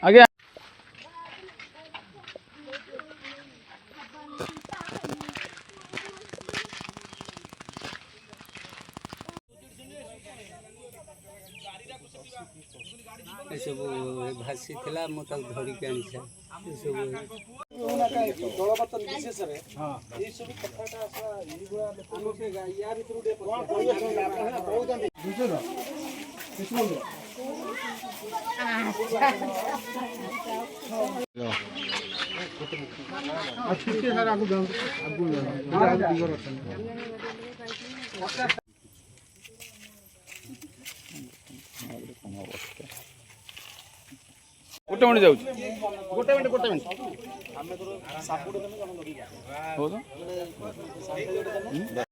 आज्ञा सब भासी थिला मो तक धरि के आनी सब जलपतन विशेष रे हां ए सब कथाटा आसा इगुला आनो से या भितरु दे कहउजन बुझलो किछु अच्छे से हर आगु जाऊ आगु डिगर अछन गोटे मिनट जाऊ गोटे मिनट आमे तो सापुडे तमे जन लगी जा हो तो